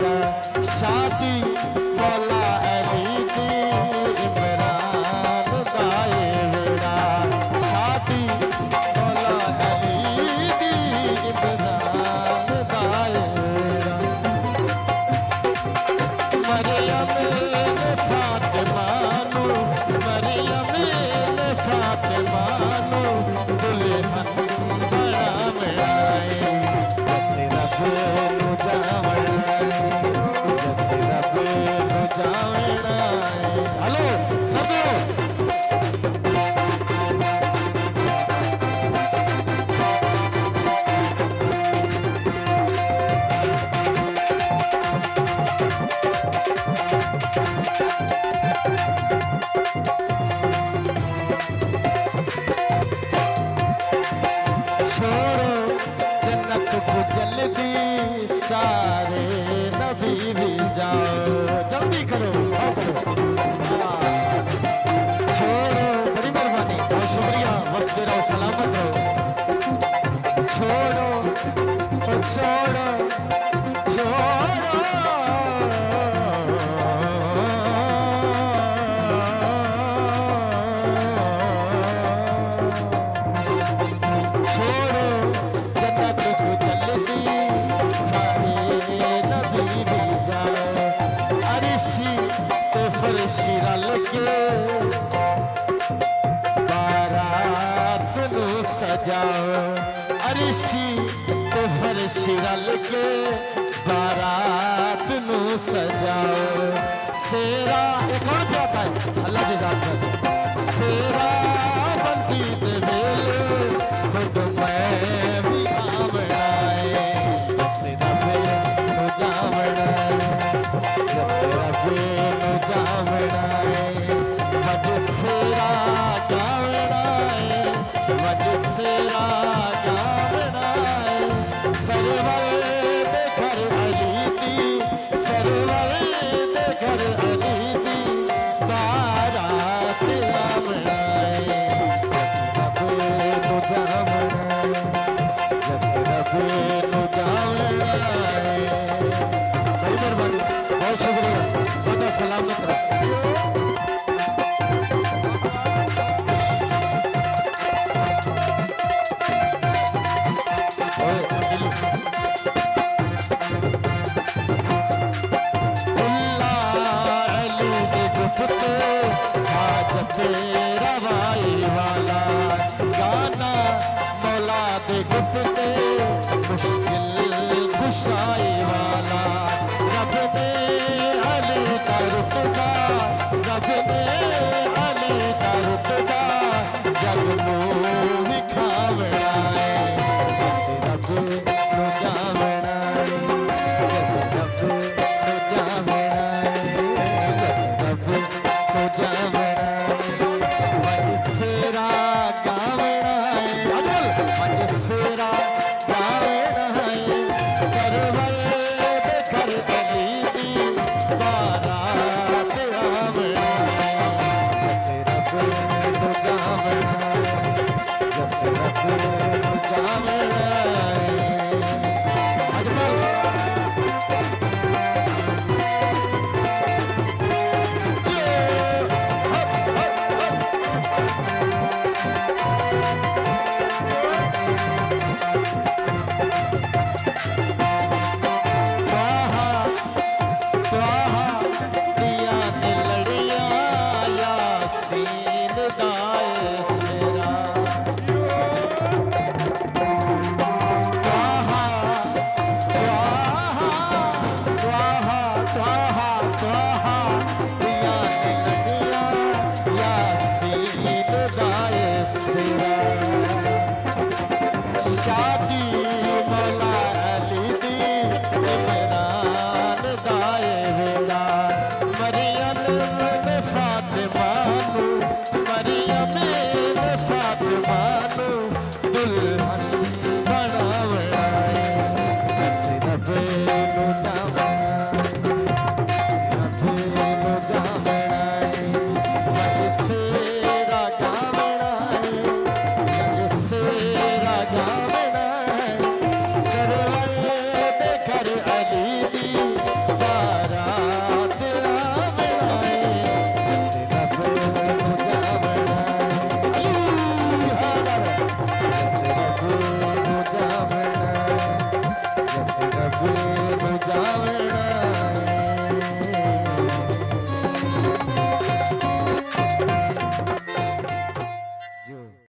शादी मौला अली की इमरान दाए वेड़ा शादी मौला अली की इमरान दाए वेड़ा मरियम ने फातिमा नु मरियम ने फातिमा नु दुल्हन बड़ा मिलाए जैसे रब नु जावड़ा हेलो छोड़ो जन्नत को जल्दी सारे नबी भी जाओ जल्दी करो छोड़ो बड़ी मेहरबानी बहुत शुक्रिया बस मेरा सलामत रहो छोड़ो छोड़ो शिरल के बारात नु सजाओ अरिशी तो हर शिरल के बारात नु सजाओ सेरा एक और क्या था अल्लाह की जात में सेरा बंदी दे वेले खुद मैं भी आवड़ाए सेरा पे तो जावड़ाए सेरा पे जावड़ाए वज सेरा जावड़ाए वज सेरा जावड़ाए सरवर दे घर अली दी सरवर दे घर अली दी बारात आवड़ाए जसरबे नु जावड़ाए जसरबे नु जावड़ाए बड़ी मेहरबानी बहुत शुक्रिया सदा सलामत रहो रवाई वाला गाना मौला दे गुप्ते मुश्किल कुशाई वाला रब ने अली का रुतबा रब ने अली का रुतबा जब मुँह दिखावड़ाए रब नु जावड़ाए रब नु जावड़ाए रब नु जावड़ाए